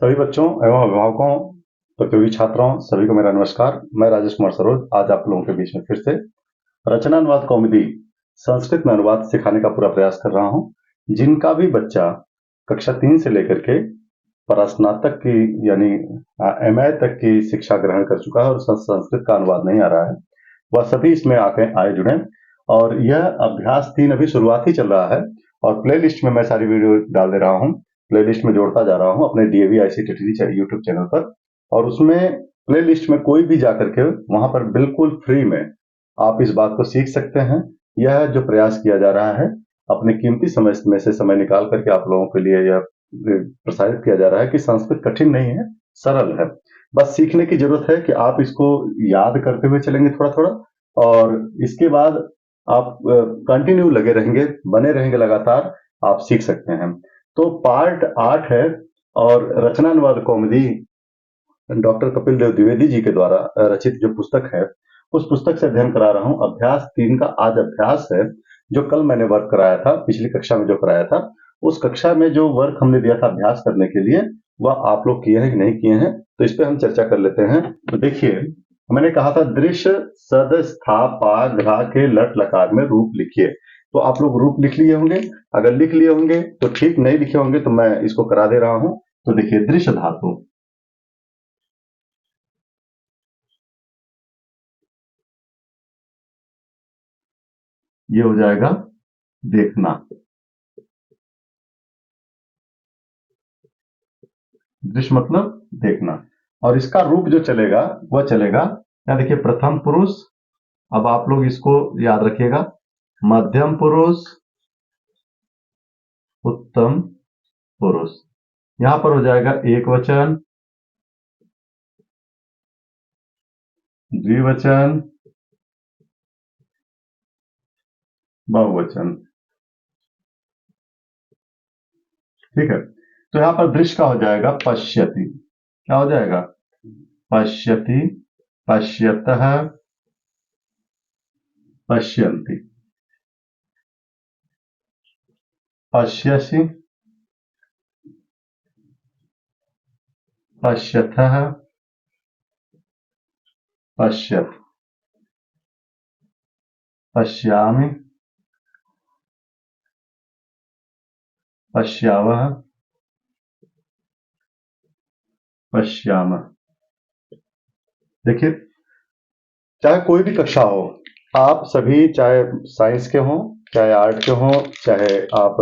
सभी बच्चों एवं अभिभावकों, प्रतियोगी छात्रों सभी को मेरा नमस्कार। मैं राजेश कुमार सरोज आज आप लोगों के बीच में फिर से रचनानुवाद कौमुदी संस्कृत में अनुवाद सिखाने का पूरा प्रयास कर रहा हूं। जिनका भी बच्चा कक्षा 3 से लेकर के परास्नातक की यानी MA तक की शिक्षा ग्रहण कर चुका है और संस्कृत का अनुवाद नहीं आ रहा है, वह सभी इसमें आके आए जुड़े। और यह अभ्यास 3 अभी शुरुआत ही चल रहा है और प्ले लिस्ट में मैं सारी वीडियो डाल दे रहा हूँ। प्ले लिस्ट में जोड़ता जा रहा हूँ अपने DAV ICT यूट्यूब चैनल पर, और उसमें प्ले लिस्ट में कोई भी जाकर के वहां पर बिल्कुल फ्री में आप इस बात को सीख सकते हैं। यह जो प्रयास किया जा रहा है, अपने कीमती समय में से समय निकाल करके आप लोगों के लिए यह प्रसारित किया जा रहा है कि संस्कृत कठिन नहीं है, सरल है। बस सीखने की जरूरत है कि आप इसको याद करते हुए चलेंगे थोड़ा थोड़ा, और इसके बाद आप कंटिन्यू लगे रहेंगे, बने रहेंगे, लगातार आप सीख सकते हैं। तो पार्ट 8 है और रचनानुवाद कौमुदी डॉक्टर कपिल देव द्विवेदी जी के द्वारा रचित जो पुस्तक है, उस पुस्तक से अध्ययन करा रहा हूं। अभ्यास 3 का आज अभ्यास है। जो कल मैंने वर्क कराया था, पिछली कक्षा में जो कराया था, उस कक्षा में जो वर्क हमने दिया था अभ्यास करने के लिए, वह आप लोग किए हैं कि नहीं किए हैं, तो इस पे हम चर्चा कर लेते हैं। तो देखिए, मैंने कहा था दृश्य सद स्था पा घ्रा के लट लकार में रूप लिखिए। तो आप लोग रूप लिख लिए होंगे। अगर लिख लिए होंगे तो ठीक, नहीं लिखे होंगे तो मैं इसको करा दे रहा हूं। तो देखिए, दृश्य धातु, ये हो जाएगा देखना। दृश्य मतलब देखना, और इसका रूप जो चलेगा वह चलेगा, यहाँ देखिए, प्रथम पुरुष। अब आप लोग इसको याद रखिएगा, मध्यम पुरुष, उत्तम पुरुष। यहां पर हो जाएगा एक वचन, द्विवचन, बहुवचन। ठीक है, तो यहां पर दृश्य का हो जाएगा पश्यति। क्या हो जाएगा? पश्यति, पश्यतः, पश्यन्ति, पश्यसि, पश्यथः, पश्यत्, पश्यामि, पश्यावः, पश्यामः। देखिए, चाहे कोई भी कक्षा हो, आप सभी, चाहे साइंस के हों, चाहे आर्ट के हों, चाहे आप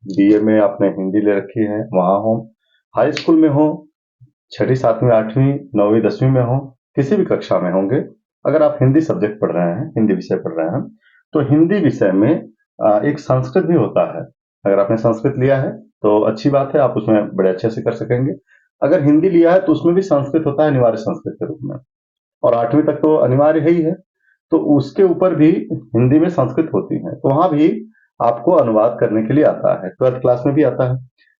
BA में आपने हिंदी ले रखी है वहां हो, हाई स्कूल में हो, 6वीं 7वीं 8वीं 9वीं 10वीं में हो, किसी भी कक्षा में होंगे, अगर आप हिंदी सब्जेक्ट पढ़ रहे हैं, हिंदी विषय पढ़ रहे हैं, तो हिंदी विषय में एक संस्कृत भी होता है। अगर आपने संस्कृत लिया है तो अच्छी बात है, आप उसमें बड़े अच्छे से कर सकेंगे। अगर हिंदी लिया है तो उसमें भी संस्कृत होता है अनिवार्य संस्कृत के रूप में, और 8वीं तक तो अनिवार्य ही है, तो उसके ऊपर भी हिंदी में संस्कृत होती है, तो वहां भी आपको अनुवाद करने के लिए आता है। 12th क्लास में भी आता है।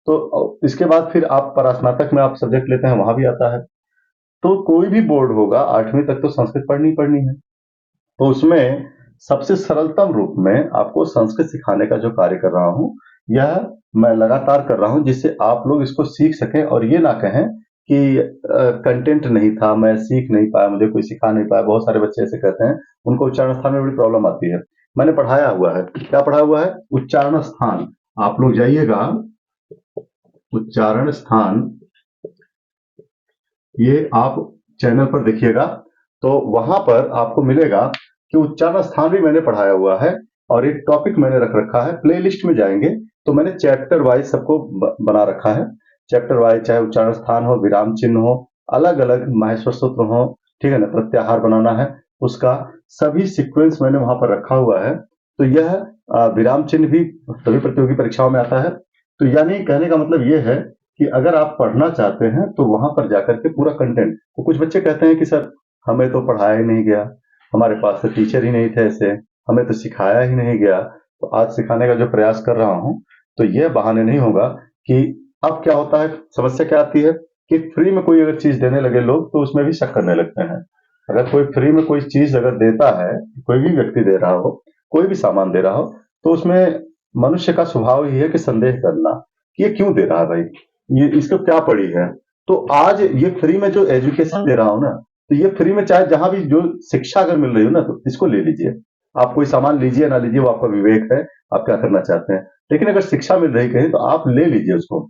तो इसके बाद फिर आप परास्नातक में आप सब्जेक्ट लेते हैं, वहां भी आता है। तो कोई भी बोर्ड होगा, 8वीं तक तो संस्कृत पढ़नी पढ़नी है। तो उसमें सबसे सरलतम रूप में आपको संस्कृत सिखाने का जो कार्य कर रहा हूं, यह मैं लगातार कर रहा हूं, जिससे आप लोग इसको सीख सकें और ये ना कहें कि कंटेंट नहीं था, मैं सीख नहीं पाया, मुझे कोई सिखा नहीं पाया। बहुत सारे बच्चे ऐसे कहते हैं, उनको उच्चारण स्थान में बड़ी प्रॉब्लम आती है। मैंने पढ़ाया हुआ है, क्या पढ़ा हुआ है? उच्चारण स्थान। आप लोग जाइएगा, उच्चारण स्थान, ये आप चैनल पर देखिएगा, तो वहां पर आपको मिलेगा कि उच्चारण स्थान भी मैंने पढ़ाया हुआ है, और एक टॉपिक मैंने रख रखा है। प्लेलिस्ट में जाएंगे तो मैंने चैप्टर वाइज सबको बना रखा है। चैप्टर वाइज, चाहे उच्चारण स्थान हो, विराम चिन्ह हो, अलग अलग माहेश्वर सूत्र हो, ठीक है ना, प्रत्याहार बनाना है, उसका सभी सीक्वेंस मैंने वहां पर रखा हुआ है। तो यह विराम चिन्ह भी सभी प्रतियोगी परीक्षाओं में आता है। तो यानी कहने का मतलब यह है कि अगर आप पढ़ना चाहते हैं तो वहां पर जाकर के पूरा कंटेंट, तो कुछ बच्चे कहते हैं कि सर हमें तो पढ़ाया ही नहीं गया, हमारे पास तो टीचर ही नहीं थे, ऐसे हमें तो सिखाया ही नहीं गया। तो आज सिखाने का जो प्रयास कर रहा हूं, तो यह बहाने नहीं होगा कि अब क्या होता है, समस्या क्या आती है कि फ्री में कोई अगर चीज देने लगे लोग, तो उसमें भी शक करने लगते हैं। अगर कोई फ्री में कोई चीज अगर देता है, कोई भी व्यक्ति दे रहा हो, कोई भी सामान दे रहा हो, तो उसमें मनुष्य का स्वभाव ही है कि संदेह करना कि ये क्यों दे रहा है भाई, ये इसको क्या पड़ी है, तो आज ये फ्री में जो एजुकेशन दे रहा हूं ना, तो ये फ्री में चाहे जहां भी जो शिक्षा अगर मिल रही हो ना, तो इसको ले लीजिए। आप कोई सामान लीजिए ना लीजिए, वो आपका विवेक है, आप क्या करना चाहते हैं। लेकिन अगर शिक्षा मिल रही कहीं, तो आप ले लीजिए उसको।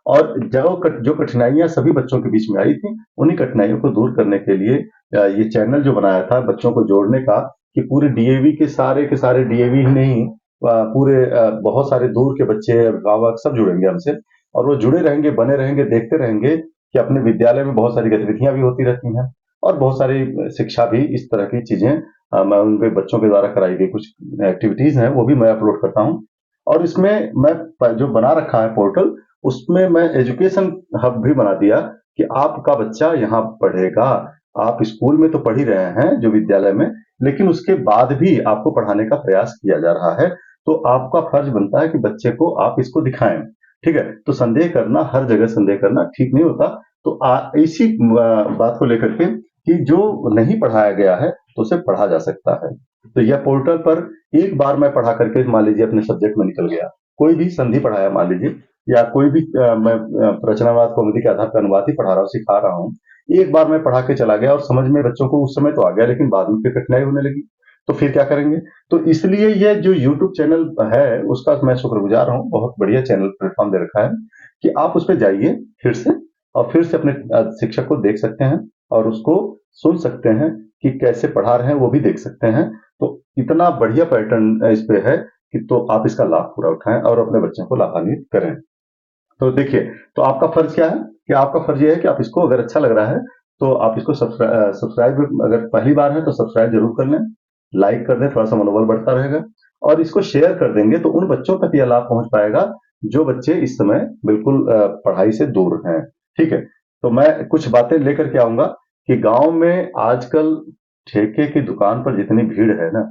और जो कठिनाइयां सभी बच्चों के बीच में आई थी, उन्हीं कठिनाइयों को दूर करने के लिए ये चैनल जो बनाया था बच्चों को जोड़ने का, कि पूरे डीएवी के सारे डीएवी ही नहीं, पूरे बहुत सारे दूर के बच्चे, अभिभावक सब जुड़ेंगे हमसे। और वो जुड़े रहेंगे, बने रहेंगे, देखते रहेंगे कि अपने विद्यालय में बहुत सारी गतिविधियां भी होती रहती हैं, और बहुत सारी शिक्षा भी, इस तरह की चीजें मैं उनके बच्चों के द्वारा कराई गई कुछ एक्टिविटीज हैं, वो भी मैं अपलोड करता हूँ। और इसमें मैं जो बना रखा है पोर्टल, उसमें मैं एजुकेशन हब भी बना दिया, कि आपका बच्चा यहाँ पढ़ेगा। आप स्कूल में तो पढ़ ही रहे हैं जो विद्यालय में, लेकिन उसके बाद भी आपको पढ़ाने का प्रयास किया जा रहा है। तो आपका फर्ज बनता है कि बच्चे को आप इसको दिखाएं। ठीक है, तो संदेह करना, हर जगह संदेह करना ठीक नहीं होता। तो इसी बात को लेकर के, कि जो नहीं पढ़ाया गया है तो उसे पढ़ा जा सकता है। तो यह पोर्टल पर एक बार मैं पढ़ा करके, मान लीजिए अपने सब्जेक्ट में निकल गया, कोई भी संधि पढ़ाया मान लीजिए, या कोई भी मैं रचनावाद कौमुदी के आधार पर अनुवाद ही पढ़ा रहा हूँ, सिखा रहा हूँ। एक बार मैं पढ़ा के चला गया और समझ में बच्चों को उस समय तो आ गया, लेकिन बाद में फिर कठिनाई होने लगी, तो फिर क्या करेंगे। तो इसलिए यह जो यूट्यूब चैनल है, उसका मैं शुक्रगुजार हूँ, बहुत बढ़िया चैनल प्लेटफॉर्म दे रखा है, कि आप उस पर जाइए फिर से, और फिर से अपने शिक्षक को देख सकते हैं, और उसको सुन सकते हैं कि कैसे पढ़ा रहे हैं, वो भी देख सकते हैं। तो इतना बढ़िया पैटर्न इस पे है, कि तो आप इसका लाभ पूरा उठाएं और अपने बच्चों को लाभान्वित करें। तो देखिए, तो आपका फर्ज क्या है, कि आपका फर्ज ये है कि आप इसको, अगर अच्छा लग रहा है, तो आप इसको सब्सक्राइब, अगर पहली बार है तो सब्सक्राइब जरूर कर लें, लाइक कर दें, थोड़ा सा मनोबल बढ़ता रहेगा। और इसको शेयर कर देंगे तो उन बच्चों तक यह लाभ पहुंच पाएगा जो बच्चे इस समय बिल्कुल पढ़ाई से दूर हैं। ठीक है, तो मैं कुछ बातें लेकर के आऊंगा, कि गांव में आजकल ठेके की दुकान पर जितनी भीड़ है ना,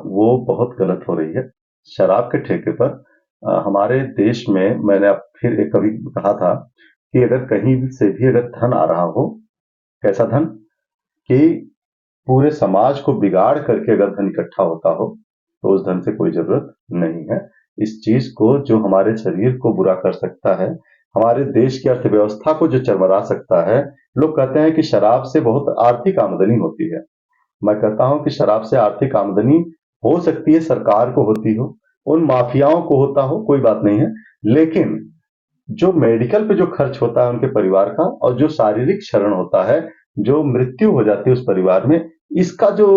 वो बहुत गलत हो रही है। शराब के ठेके पर हमारे देश में, मैंने अब फिर एक कभी कहा था, कि अगर कहीं से भी अगर धन आ रहा हो, कैसा धन, कि पूरे समाज को बिगाड़ करके अगर धन इकट्ठा होता हो, तो उस धन से कोई जरूरत नहीं है। इस चीज को, जो हमारे शरीर को बुरा कर सकता है, हमारे देश की अर्थव्यवस्था को जो चरमरा सकता है, लोग कहते हैं कि शराब से बहुत आर्थिक आमदनी होती है। मैं कहता हूं कि शराब से आर्थिक आमदनी हो सकती है, सरकार को होती हो, उन माफियाओं को होता हो, कोई बात नहीं है। लेकिन जो मेडिकल पे जो खर्च होता है उनके परिवार का, और जो शारीरिक क्षरण होता है, जो मृत्यु हो जाती है उस परिवार में, इसका जो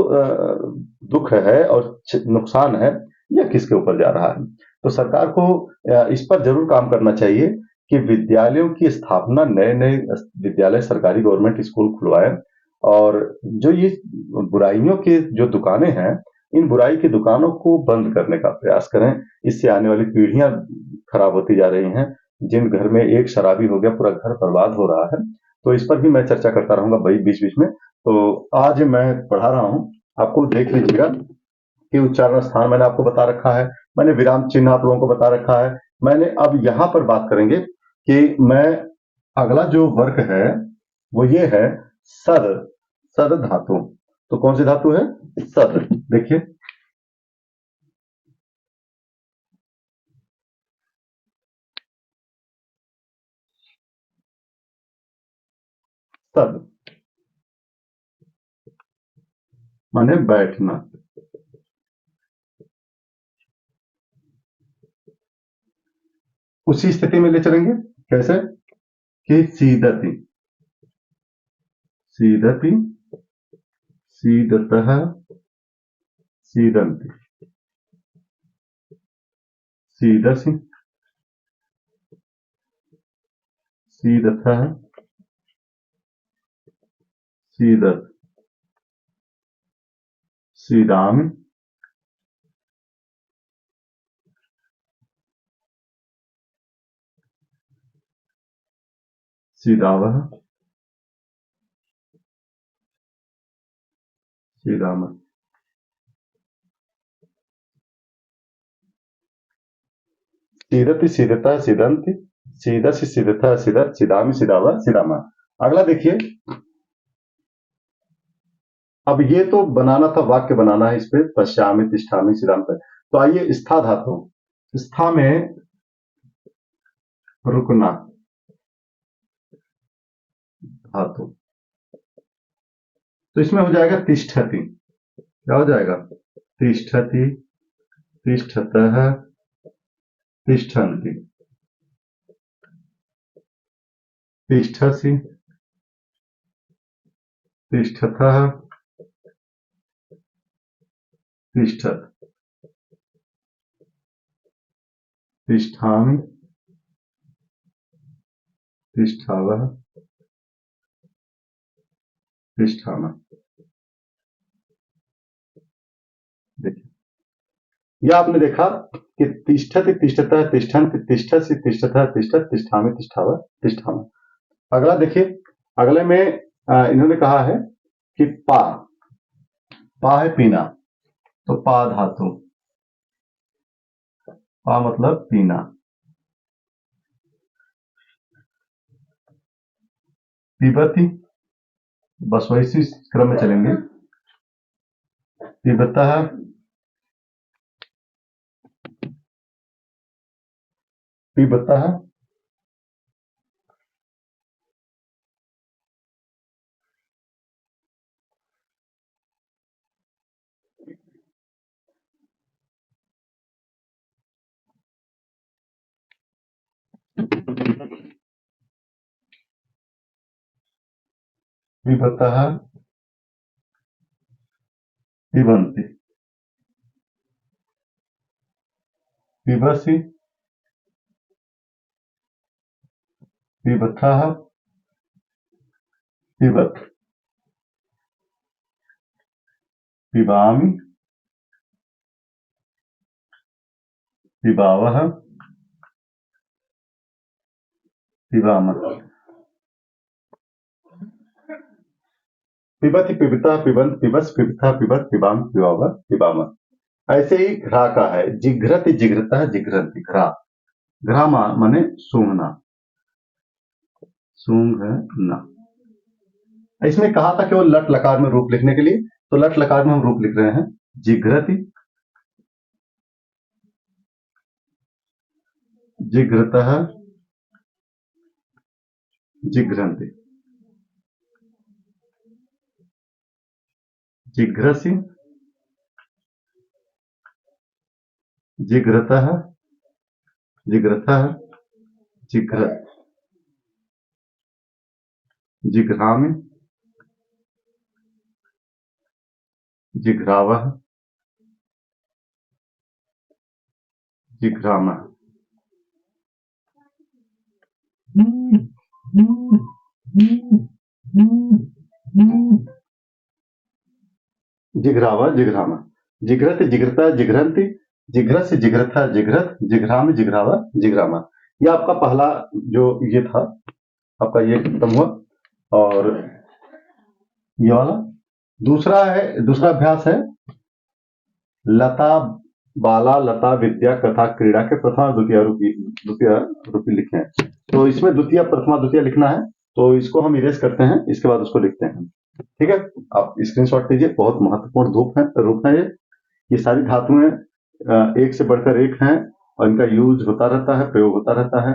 दुख है और नुकसान है, यह किसके ऊपर जा रहा है। तो सरकार को इस पर जरूर काम करना चाहिए, कि विद्यालयों की स्थापना, नए नए विद्यालय, सरकारी गवर्नमेंट स्कूल खुलवाए, और जो ये बुराइयों के जो दुकानें हैं, इन बुराई की दुकानों को बंद करने का प्रयास करें। इससे आने वाली पीढ़ियां खराब होती जा रही हैं। जिन घर में एक शराबी हो गया, पूरा घर बर्बाद हो रहा है। तो इस पर भी मैं चर्चा करता रहूंगा भाई, बीच बीच में। तो आज मैं पढ़ा रहा हूं, आपको देख लीजिएगा, कि उच्चारण स्थान मैंने आपको बता रखा है, मैंने विराम चिन्ह आप लोगों को बता रखा है। मैंने अब यहां पर बात करेंगे, कि मैं अगला जो वर्ग है, वो ये है सद, सद धातु। तो कौन सी धातु है, सद। देखिए, सद माने बैठना। उसी स्थिति में ले चलेंगे, कैसे, कि सीदति, सीदति, सीदतः, सीदंति, सीदसि, सीदथः, सीदत, सीदामि, सीदावः, सीदामः। सीदति, सीदतः, सीदंति, सीदसि, सीदथः, सीदत, सीदामि, सीदावः, सीदामः। अगला देखिए, अब ये तो बनाना था, वाक्य बनाना है, इस पे पश्यामि, तिष्ठामि, सीदामि पे। तो आइए स्था धातु, स्था में रुकना, धातु। तो इसमें हो जाएगा तिष्ठति। क्या हो जाएगा? तिष्ठति, तिष्ठतः, तिष्ठन्ति, तिष्ठसि, तिष्ठतः, तिष्ठत्, तिष्ठामि, तिष्ठावः, तिष्ठामः। देखिए, यह आपने देखा कि तिष्ठति, तिष्ठतः, तिष्ठन्ति, तिष्ठसि, तिष्ठतः, तिष्ठत्, तिष्ठामि, तिष्ठावः, तिष्ठामः। अगला देखिए, अगले में इन्होंने कहा है कि पा, पा है पीना, तो पा धातु, पा मतलब पीना। पिबति, बस वैसी क्रम में चलेंगे। पिबतः, पिबतः, पिबतः, पिबन्ति, पिबसि, पिबथः, पिबत, पिबामि, पिबावः, पिबामः। पिबति, पिबता, पिबंत, पिबस, पिबथा, पिबत, पिबाम, पिबावः, पिबामः। ऐसे ही घ्रा का है, जिघ्रति, जिघ्रतः, जिघ्रन्ति। घ्रा, घ्रा माने सूंघना, सूंघना। इसमें कहा था केवल लट लकार में रूप लिखने के लिए, तो लट लकार में हम रूप लिख रहे हैं। जिघ्रति, जिघ्रतः, जिघ्रन्ति, जिघ्रसि, जिघ्रतः, जिघ्रथः, जिघ्रत्, जिघ्रामि, जिघ्रावः, जिघ्रामः। जिघ्रावः, जिघ्रामः। जिघ्रति, जिघ्रता, जिघ्रन्ति, जिघ्रसि, जिघ्रथा, जिघ्रत्, जिघ्रामि, जिघ्रावः, जिघ्रामः। यह आपका पहला जो ये था, आपका ये खत्म हुआ। और ये वाला दूसरा है, दूसरा अभ्यास है, लता, बाला, लता, विद्या, कथा, क्रीड़ा के प्रथमा द्वितीय रूपी लिखे हैं। तो इसमें द्वितीय, प्रथमा, द्वितीय लिखना है, तो इसको हम इरेज करते हैं, इसके बाद उसको लिखते हैं। ठीक है, आप स्क्रीनशॉट लीजिए। बहुत महत्वपूर्ण रूप है ये सारी धातुएं एक से बढ़कर एक हैं और इनका यूज होता रहता है, प्रयोग होता रहता है।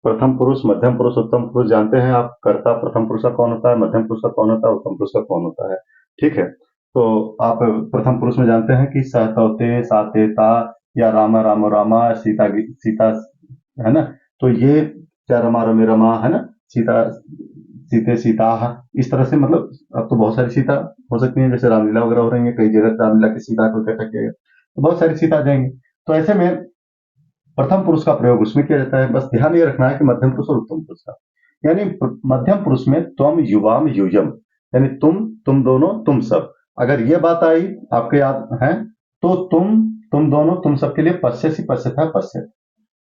प्रथम पुरुष, मध्यम पुरुष, उत्तम पुरुष जानते हैं आप। कर्ता प्रथम पुरुष का कौन होता है, मध्यम पुरुष का कौन होता है, उत्तम पुरुष का कौन होता है। ठीक है, तो आप प्रथम पुरुष में जानते हैं कि सहतौते, सातेता, या रामा रामो रामा, सीता सीता, है ना। तो ये क्या, रमा रमे रमा, है ना, सीता सीते सीता, इस तरह से, मतलब अब तो बहुत सारी सीता हो सकती है, जैसे रामलीला वगैरह हो रही है, कई जगह रामलीला की सीता को इकट्ठा किया गया, तो बहुत सारी सीता आ जाएंगी। तो ऐसे में प्रथम पुरुष का प्रयोग उसमें किया जाता है। बस ध्यान ये रखना है कि मध्यम पुरुष और उत्तम पुरुष का, यानी मध्यम पुरुष में त्वम, युवाम, यूयम, यानी तुम दोनों, तुम सब। अगर ये बात आई आपके याद है, तो तुम दोनों, तुम सब के लिए पश्यसि, पश्यथा, पश्यत।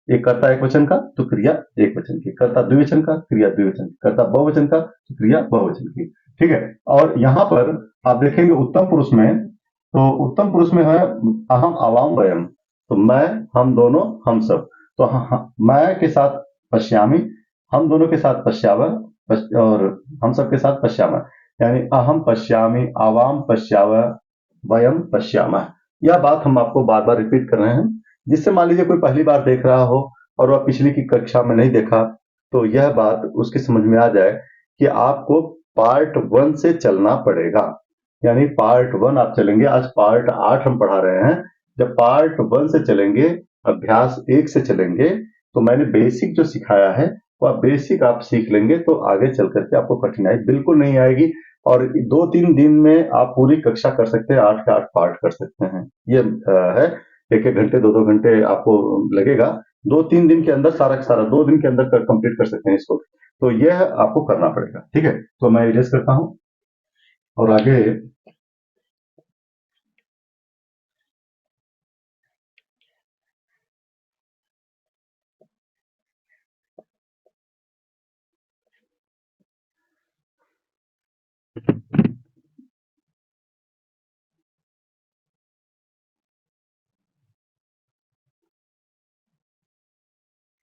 एक कर्ता एक वचन का तो क्रिया एक वचन की, कर्ता द्विवचन का क्रिया द्विवचन की, कर्ता बहुवचन का तो क्रिया बहुवचन की। ठीक है, और यहाँ पर आप देखेंगे उत्तम पुरुष में, तो उत्तम पुरुष में है अहम, आवाम, वयम। तो मैं, हम दोनों, हम सब। तो मैं के साथ पश्यामी, हम दोनों के साथ पश्यावह, और हम सब के साथ पश्यामः, यानी अहम पश्यामी, आवाम पश्यावह, वयम पश्यामः। यह बात हम आपको बार बार रिपीट कर रहे हैं, जिससे मान लीजिए कोई पहली बार देख रहा हो और वह पिछली की कक्षा में नहीं देखा, तो यह बात उसकी समझ में आ जाए कि आपको पार्ट 1 से चलना पड़ेगा। यानी पार्ट 1 आप चलेंगे, आज पार्ट 8 हम पढ़ा रहे हैं। जब पार्ट 1 से चलेंगे, अभ्यास 1 से चलेंगे, तो मैंने बेसिक जो सिखाया है वह बेसिक आप सीख लेंगे, तो आगे चल करके आपको कठिनाई बिल्कुल नहीं आएगी। और 2-3 दिन में आप पूरी कक्षा कर सकते हैं, 8 के 8 पार्ट कर सकते हैं। ये है, 1-1 घंटे 2-2 घंटे आपको लगेगा। 2-3 दिन के अंदर सारा का सारा, 2 दिन के अंदर कंप्लीट कर सकते हैं इसको। तो यह आपको करना पड़ेगा, ठीक है। तो मैं इरेज करता हूं और आगे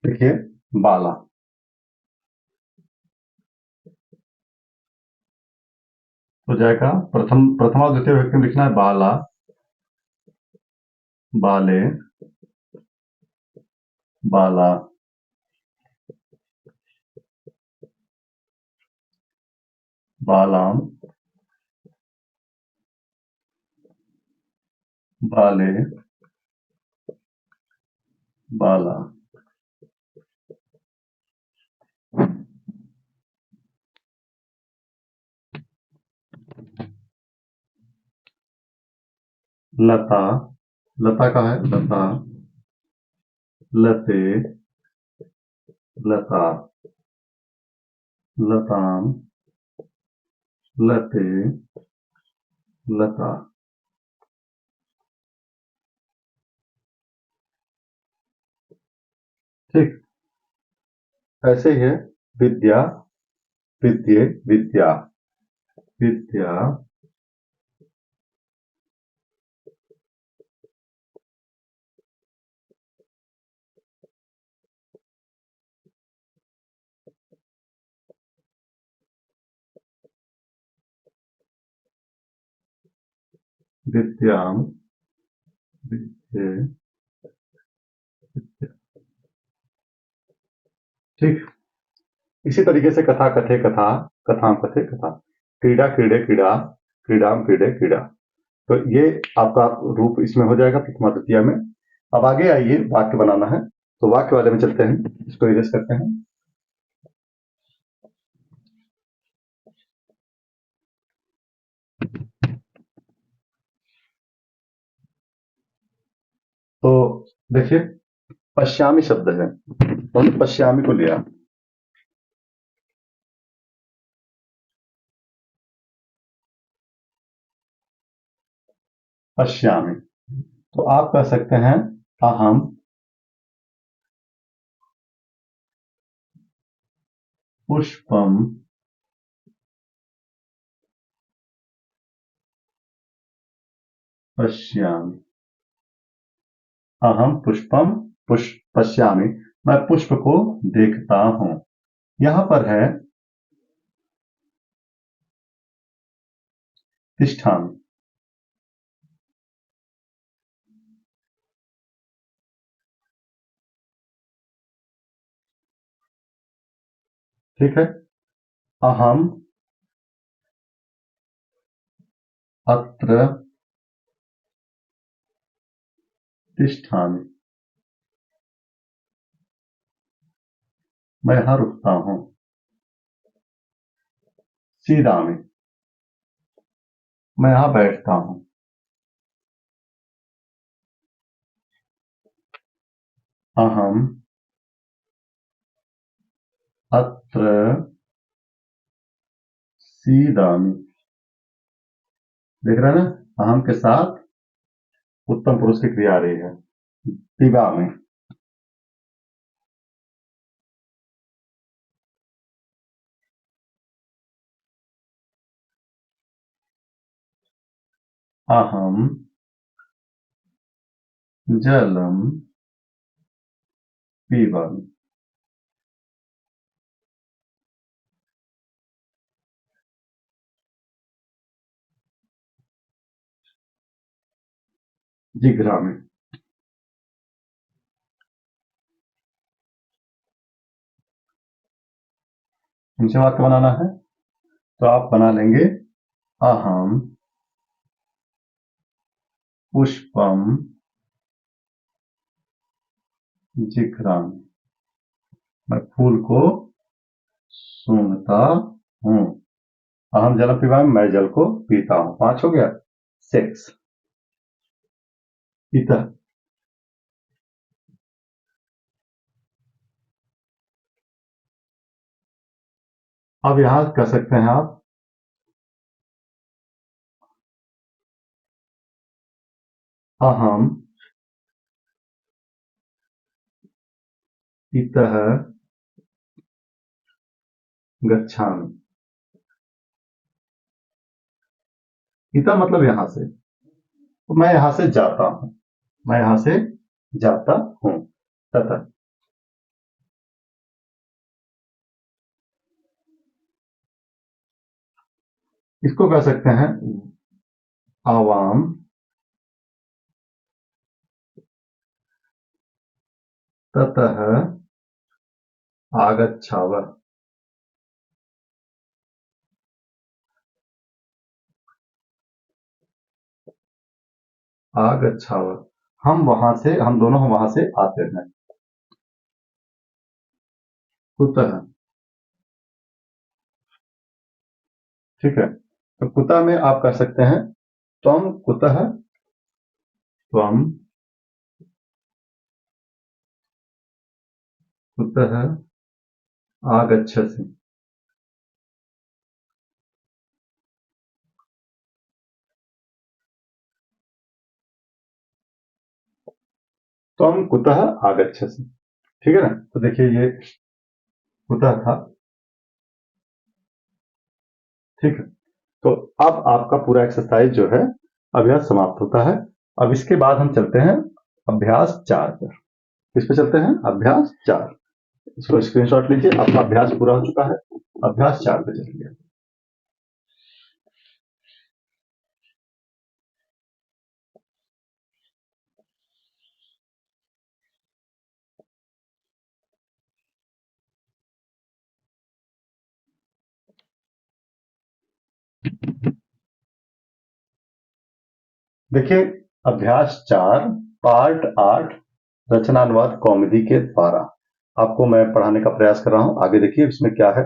देखिए, बाला हो जाएगा। प्रथमा द्वितीय व्यक्ति में लिखना है बाला, बाले, बाला, बालाम, बाले, बाला। लता, लता का है लता, लते, लता, लताम, लते, लता। ठीक, ऐसे ही है। विद्या, विद्ये, विद्या, विद्या, विद्याम, विद्ये, विद्या। ठीक, इसी तरीके से कथा कथे कथा, कथाम कथे कथा, क्रीड़ा क्रीडे क्रीड़ा, क्रीडाम क्रीडे क्रीड़ा। तो ये आपका रूप इसमें हो जाएगा प्रथमा तृतीया में। अब आगे आइए, वाक्य बनाना है, तो वाक्य वाले में चलते हैं, इसको इरेज करते हैं। तो देखिए, पश्यामी शब्द है, तो हमने पश्यामी को लिया। पश्यामी, तो आप कह सकते हैं अहम पुष्पम पश्यामी। अहम पुष्पम पश्यामी, मैं पुष्प को देखता हूं। यहां पर है तिष्ठामि। ठीक है, अहम अत्र तिष्ठामि, मैं यहां रुकता हूं। सीदामि, मैं यहां बैठता हूं। अहम अत्र सीदामि। देख रहे हैं ना, अहम के साथ उत्तम पुरुष की क्रिया आ रही है। पिबामि, अहम जलम पिबामि। जिघ्रामि, इनसे वाक्य बनाना है। तो आप बना लेंगे अहम पुष्पम जिघ्रामि। मैं फूल को सूंघता हूं। अहम जल पिबामि, मैं जल को पीता हूं। 5 हो गया। 6 इतः। अब यहां कर सकते हैं आप अहम इतः गच्छामि। इतः मतलब यहां से, तो मैं यहां से जाता हूं। मैं यहां से जाता हूं। तथा इसको कह सकते हैं आवाम ततः आगच्छाव। आगच्छाव, हम वहां से, हम दोनों वहां से आते हैं। कुतः, ठीक है। तो कुतः में आप कह सकते हैं त्वम कुतः, त्वम कुतः आगच्छसि। त्वम कुतः आगच्छसि, ठीक है ना। तो देखिए ये कुतः था, ठीक है। तो अब आपका पूरा एक्सरसाइज जो है अब यह समाप्त होता है। अब इसके बाद हम चलते हैं अभ्यास 4 पर। किस पे चलते हैं? अभ्यास 4। इसको स्क्रीनशॉट लीजिए, आपका अभ्यास पूरा हो चुका है। अभ्यास 4 पे चलिए। देखिए अभ्यास 4 पार्ट 8 रचनानुवाद कॉमेडी के द्वारा आपको मैं पढ़ाने का प्रयास कर रहा हूं। आगे देखिए इसमें क्या है।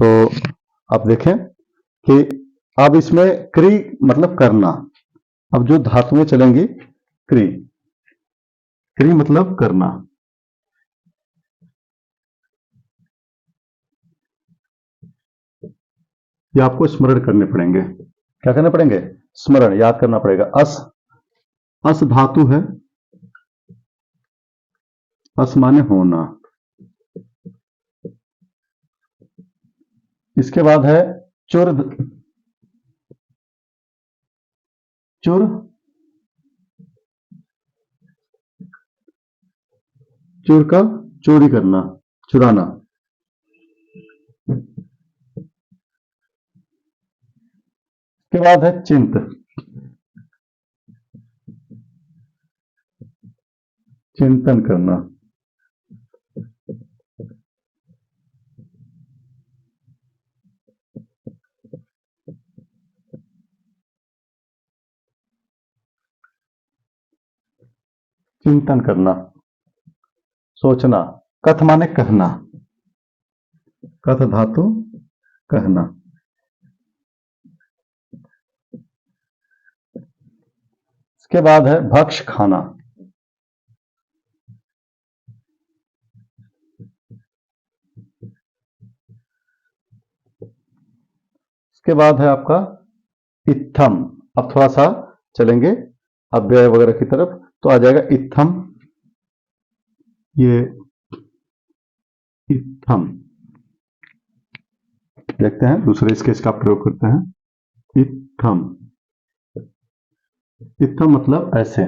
तो आप देखें कि अब इसमें क्री मतलब करना। अब जो धातुएं चलेंगी क्री, क्री मतलब करना। ये आपको स्मरण करने पड़ेंगे। क्या करने पड़ेंगे? स्मरण, याद करना पड़ेगा। अस, अस धातु है, अस माने होना। इसके बाद है चुर, चुर, चुर का चोरी करना, चुराना। इसके बाद है चिंत, चिंतन करना। चिंतन करना, सोचना। कथ माने कहना, कथ धातु कहना। इसके बाद है भक्ष, खाना। इसके बाद है आपका इत्थम। अब थोड़ा सा चलेंगे अव्यय वगैरह की तरफ, तो आ जाएगा इत्थम। ये इत्थम, देखते हैं दूसरे स्केच का प्रयोग करते हैं। इत्थम, इत्थम मतलब ऐसे,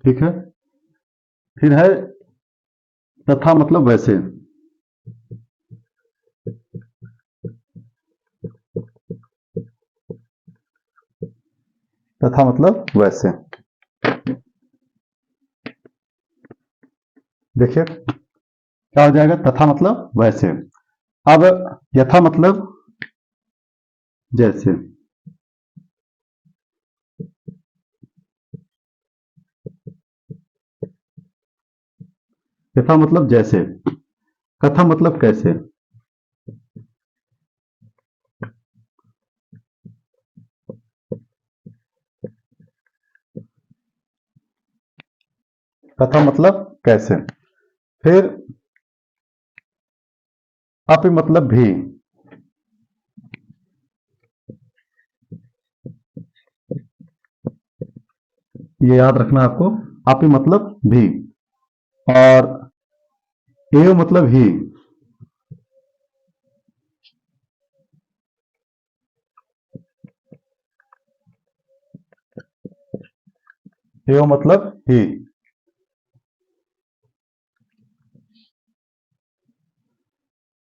ठीक है। फिर है तथा मतलब वैसे, तथा मतलब वैसे। देखिए क्या हो जाएगा, तथा मतलब वैसे। अब यथा मतलब जैसे। यथा मतलब जैसे। कथा मतलब कैसे। कथा मतलब कैसे। फिर अपि मतलब भी। ये याद रखना आपको। अपि मतलब भी। और एव मतलब ही। एव मतलब ही।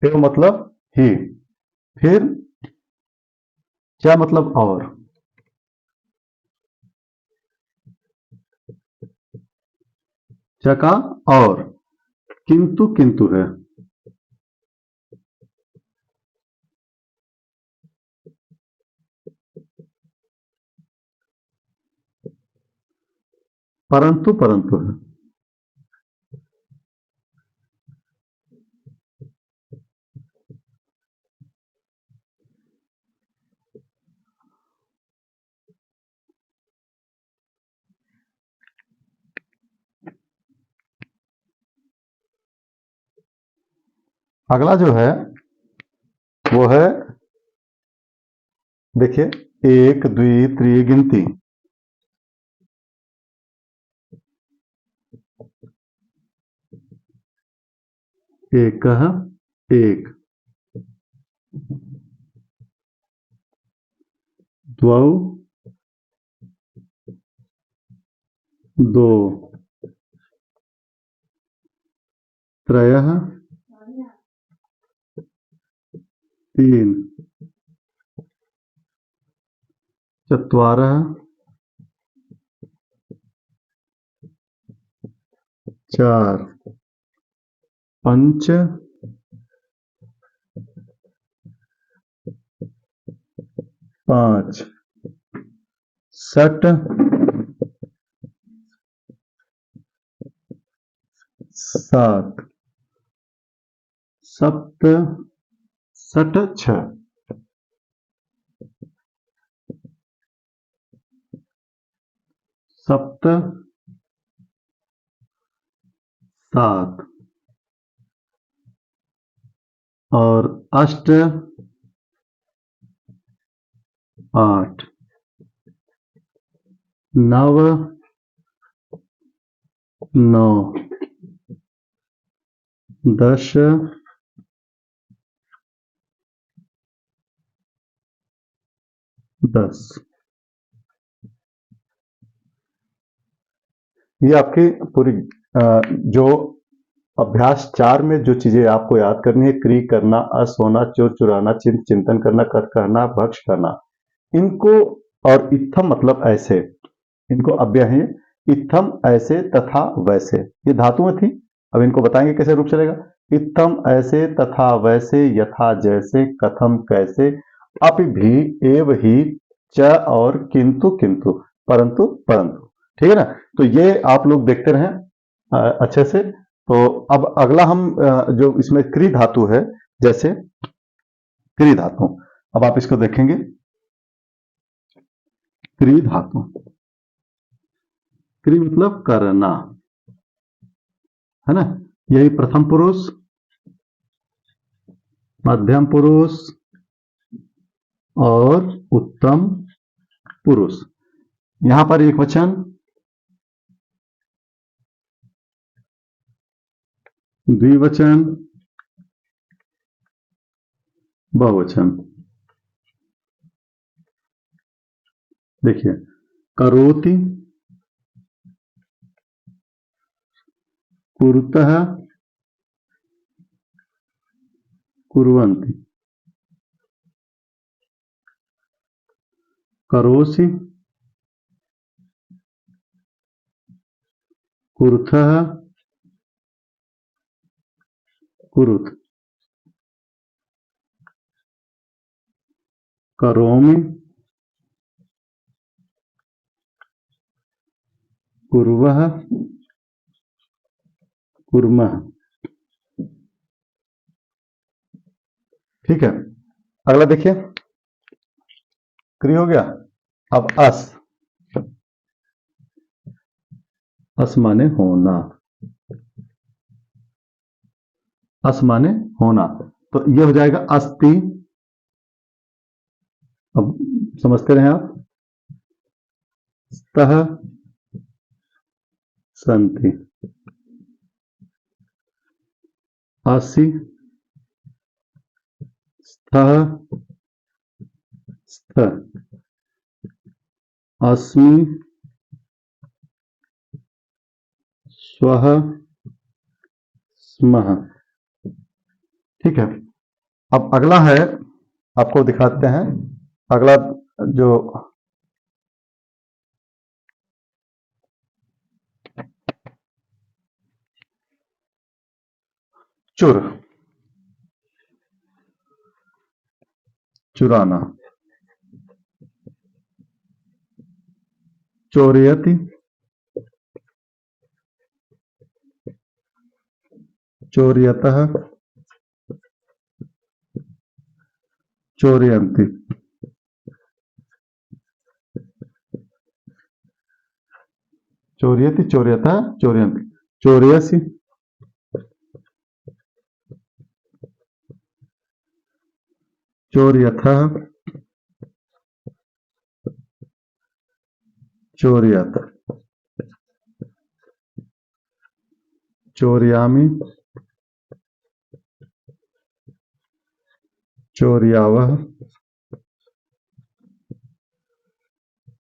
एव मतलब ही। फिर क्या मतलब और। क्या का और। किंतु किंतु है। परंतु परंतु है। अगला जो है वो है, देखिए, एक द्वि त्रि गिनती। एक एक। द्वौ दो। त्रयः तीन। चत्वारः चार। पंच पांच। षट सात। सप्त षट छह। सप्त सात। और अष्ट आठ। नव नौ। दस 10। ये आपकी पूरी जो अभ्यास 4 में जो चीजें आपको याद करनी है, क्री करना, अस होना, चोर चुराना, चिंत चिंतन करना, कर कहना, भक्ष करना, इनको, और इत्थम मतलब ऐसे, इनको अव्यय है। इत्थम ऐसे तथा वैसे, ये धातुएं थी। अब इनको बताएंगे कैसे रूप चलेगा। इत्थम ऐसे तथा वैसे, यथा जैसे, कथम कैसे, अपि भी, एव ही, च और किंतु किंतु, परंतु परंतु। ठीक है ना। तो ये आप लोग देखते रहें अच्छे से। तो अब अगला हम जो इसमें क्री धातु है, जैसे क्री धातु, अब आप इसको देखेंगे। क्री धातु, क्री मतलब करना, है ना। यही प्रथम पुरुष, मध्यम पुरुष और उत्तम पुरुष। यहां पर एक वचन, द्विवचन, बहुवचन। देखिए, करोति, कुरुतः, कुर्वन्ति। करोसि, कुरुथः कुरुत् करोमि कुर्वः कुर्मः। ठीक है, अगला देखिए, क्रिया हो गया। अब अस माने होना, अस माने होना, तो ये हो जाएगा अस्ति। अब समझते रहे आप, स्तः सन्ति, असि स्थः स्थ, अस्मि स्वः स्मः। ठीक है, अब अगला है, आपको दिखाते हैं अगला जो चुर, चुराना, चोरयति, चोरयतः, चोरयन्ति, चोरयति, चोरयतः, चोरयन्ति, चोरयसि, चोरयथः, चोरयत, चोरयामि, चोरयावः,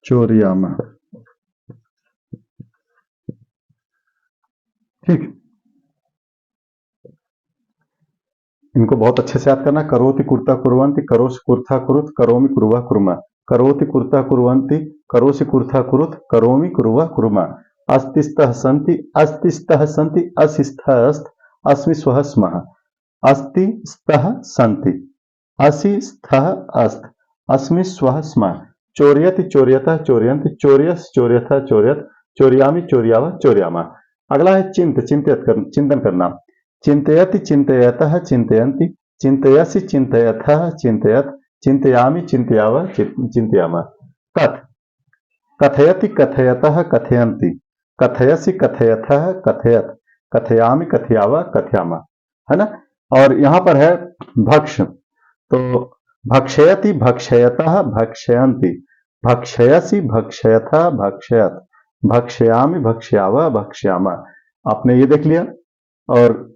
चोरयामः। ठीक, इनको बहुत अच्छे से याद करना। करोति कुर्ता कुर्वन्ति, करोसि कुर्ता कुरुत, करोमि कुर्वः कुर्मः, करोति कुर्ता कुर्वन्ति, करोसि कुर्ता कुरुत, करोमि कुर्वः कुर्मः, अस्ति स्तः सन्ति, अस्ति स्तः सन्ति, असि स्तः अस्त, अस्मि स्वः स्मः, अस्ति स्तः सन्ति, असि स्तः अस्त, अस्मि स्वः स्मः, चोरयति चोरयतः चोरयन्ति, चोरयसि चोरयथः चोरयत, चोरयामि चोरयावः चोरयामः। अगला है चिंतन करना। चिंतयति चिंतयतः चिंतयन्ति, चिंतयसि चिंतयथः चिंतयत, चिंतयामि चिंतयावः चिंतयामः। कथयति कथयतः कथयन्ति, कथयसि कथयथः कथयत, कथयामि कथयावः कथयामः, है ना। और यहां पर है भक्ष, तो भक्षयति भक्षयतः भक्षयन्ति, भक्षयसि भक्षयथः भक्षयत, भक्षयामि भक्षयावः भक्षयामः। आपने ये देख लिया और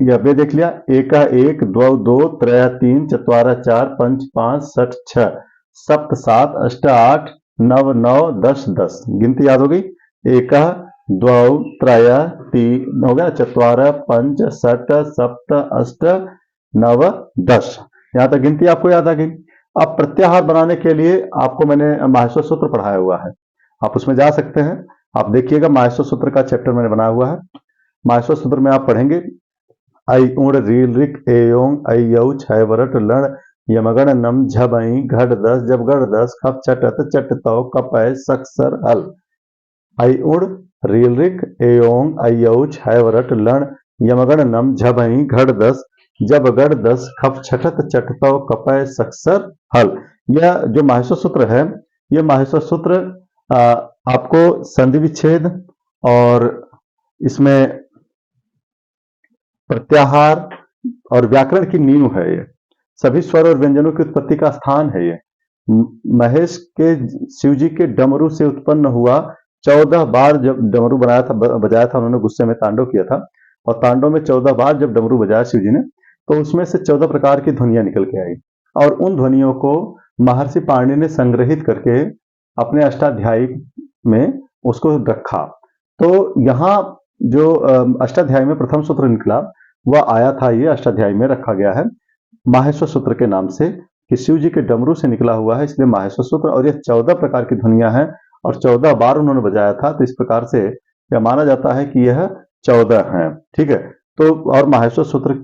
यह भी देख लिया। एक एक, द्वौ दो, त्रय तीन, चत्वारः चार, पंच पांच, षठ छह, सप्त सात, अष्ट आठ, नव नौ, दस दस। गिनती याद हो गई। एक, द्वौ, त्रय, तीन हो गया, चत्वारः, पंच, षठ, सप्त, अष्ट, नव, दस। यहां तक गिनती आपको याद आ गई। अब प्रत्याहार बनाने के लिए आपको मैंने माहेश्वर सूत्र पढ़ाया हुआ है, आप उसमें जा सकते हैं। आप देखिएगा, माहेश्वर सूत्र का चैप्टर मैंने बनाया हुआ है। माहेश्वर सूत्र में आप पढ़ेंगे आई उड़ रील रिक एयों आई यौ छय वरट लण यमगण नम झबई घट दस, जब गढ़ दस खप चटत चट तौ कपय सक्सर हल। आई उड़ रील रिक एयों आई यौ छय वरट लण यमगण नम झबई घट दस, जब गढ़ दस खप छटत चट तौ कपय सक्सर हल। यह जो माहेश्वर सूत्र है, यह माहेश्वर सूत्र आपको संधि विच्छेद और इसमें प्रत्याहार और व्याकरण की नींव है। ये सभी स्वर और व्यंजनों की उत्पत्ति का स्थान है। ये महेश के शिव जी के डमरू से उत्पन्न हुआ। 14 बार जब डमरू बजाया था उन्होंने, गुस्से में तांडव किया था, और तांडव में 14 बार जब डमरू बजाया शिव जी ने, तो उसमें से 14 प्रकार की ध्वनियां निकल के आई, और उन ध्वनियों को महर्षि पाणिनि ने संग्रहित करके अपने अष्टाध्यायी में उसको रखा। तो यहाँ जो अष्टाध्यायी में प्रथम सूत्र निकला वह आया था, ये अष्टाध्यायी में रखा गया है माहेश्वर सूत्र के नाम से, कि शिव जी के डमरू से निकला हुआ है, इसलिए माहेश्वर सूत्र। और ये 14 प्रकार की ध्वनियां हैं और 14 बार उन्होंने बजाया था। तो इस प्रकार से या माना जाता है कि यह 14 हैं। ठीक है, तो और माहेश्वर सूत्र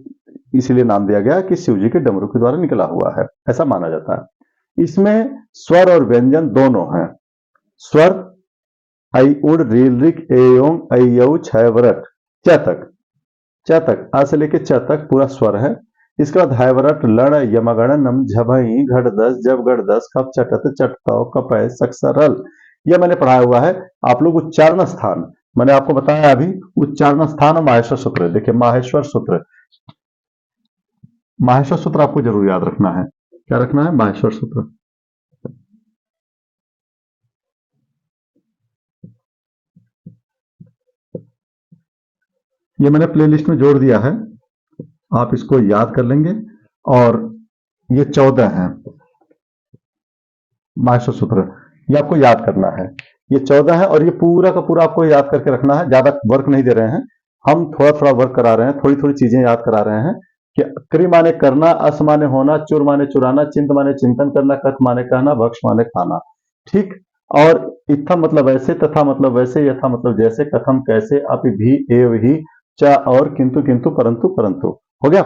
इसीलिए नाम दिया गया कि शिव जी के डमरू के द्वारा निकला हुआ है, ऐसा माना जाता है। इसमें स्वर और व्यंजन दोनों हैं। स्वर आई उड़ रील रिक एयों अयऊ छय वरट च तक, च तक आ से लेके च तक पूरा स्वर है। इसके बाद हैवरट लड़ यमगण नम झभई घड़ दस जब गढ़ दस कप चटत चटताओ कपय सक्सरल। यह मैंने पढ़ाया हुआ है। आप लोग उच्चारण स्थान मैंने आपको बताया अभी, उच्चारण स्थान और माहेश्वर सूत्र। देखिए माहेश्वर सूत्र, माहेश्वर सूत्र आपको जरूर याद रखना है। क्या रखना है? माहेश्वर सूत्र। ये मैंने प्लेलिस्ट में जोड़ दिया है, आप इसको याद कर लेंगे। और ये 14 हैं माहेश्वर सूत्र, ये आपको याद करना है। ये 14 है और ये पूरा का पूरा आपको याद करके रखना है। ज्यादा वर्क नहीं दे रहे हैं हम, थोड़ा थोड़ा वर्क करा रहे हैं, थोड़ी थोड़ी चीजें याद करा रहे हैं कि क्रि माने करना, अस माने होना, चुर माने चुराना, चिंत माने चिंतन करना, कथ माने कहना, भक्ष माने खाना। ठीक, और इत्थम मतलब ऐसे, तथा मतलब वैसे, यथा मतलब जैसे, कथम कैसे, अपि भी, एव ही, च और, किंतु किंतु, परंतु परंतु। हो गया।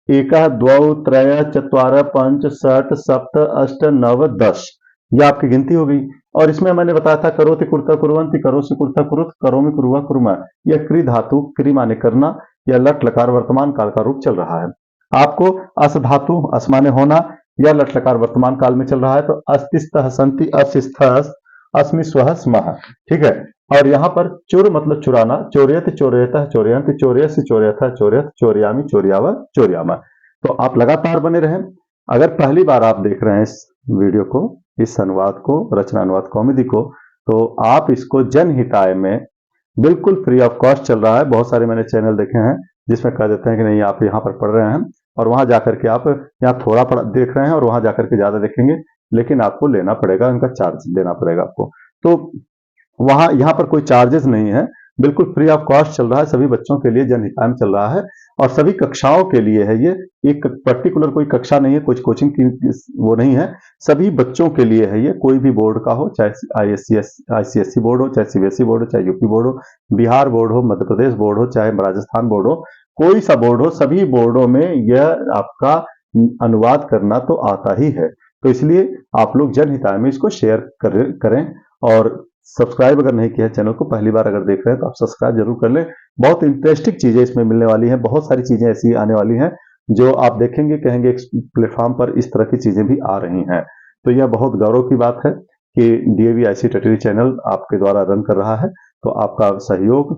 एक द्वौ त्रय चत्वार पंच षट सप्त अष्ट नव 10, ये आपकी गिनती हो गई। और इसमें मैंने बताया था करोति कुर्ता कुर्वन्ति, करोसि कुर्ता कुरुत, करोमि कुर्वा कुर्मा। यह क्रि धातु, क्रि माने करना, यह लट लकार वर्तमान काल का रूप चल रहा है। आपको अस धातु, अस माने होना, यह लट लकार वर्तमान काल में चल रहा है, तो अस्तिस्तः सन्ति, अस्तिस्थः अस्मि स्वः स्मः। ठीक है। और यहाँ पर चुर मतलब चुराना, चोरयत चोरयतः चोरयन्ति, चोरयसि चोरयथः चोरयत, चोरयामि चोरयाव चोरयामा। तो आप लगातार बने रहें। अगर पहली बार आप देख रहे हैं इस वीडियो को, इस अनुवाद को, रचना अनुवाद कॉमेडी को, तो आप इसको जनहिताय में बिल्कुल फ्री ऑफ कॉस्ट चल रहा है। बहुत सारे मैंने चैनल देखे हैं जिसमें कह देते हैं कि नहीं आप यहाँ पर पढ़ रहे हैं और वहां जाकर के आप यहाँ थोड़ा देख रहे हैं और वहां जाकर के ज्यादा देखेंगे, लेकिन आपको लेना पड़ेगा, उनका चार्ज देना पड़ेगा आपको। तो वहां यहाँ पर कोई चार्जेस नहीं है, बिल्कुल फ्री ऑफ कॉस्ट चल रहा है, सभी बच्चों के लिए जनहिताय में चल रहा है और सभी कक्षाओं के लिए है। ये एक पर्टिकुलर कोई कक्षा नहीं है, कुछ कोचिंग की वो नहीं है, सभी बच्चों के लिए है। ये कोई भी बोर्ड का हो, चाहे आईसीएसई बोर्ड हो, चाहे सीबीएसई बोर्ड हो, चाहे यूपी बोर्ड हो, बिहार बोर्ड हो, मध्य प्रदेश बोर्ड हो, चाहे राजस्थान बोर्ड हो, कोई सा बोर्ड हो, सभी बोर्डों में यह आपका अनुवाद करना तो आता ही है। तो इसलिए आप लोग जनहिताय में इसको शेयर करें और सब्सक्राइब अगर नहीं किया है चैनल को, पहली बार अगर देख रहे हैं तो आप सब्सक्राइब जरूर कर लें। बहुत इंटरेस्टिंग चीजें इसमें मिलने वाली हैं, बहुत सारी चीजें ऐसी आने वाली हैं जो आप देखेंगे कहेंगे प्लेटफॉर्म पर इस तरह की चीजें भी आ रही हैं। तो यह बहुत गौरव की बात है कि डीएवी आईसी टटरी चैनल आपके द्वारा रन कर रहा है। तो आपका सहयोग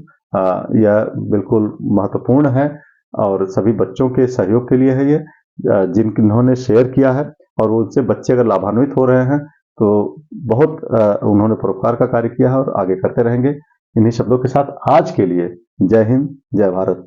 यह बिल्कुल महत्वपूर्ण है और सभी बच्चों के सहयोग के लिए है ये, जिन्होंने शेयर किया है और उनसे बच्चे अगर लाभान्वित हो रहे हैं तो बहुत उन्होंने परोपकार का कार्य किया है और आगे करते रहेंगे। इन्हीं शब्दों के साथ आज के लिए जय हिंद, जय भारत।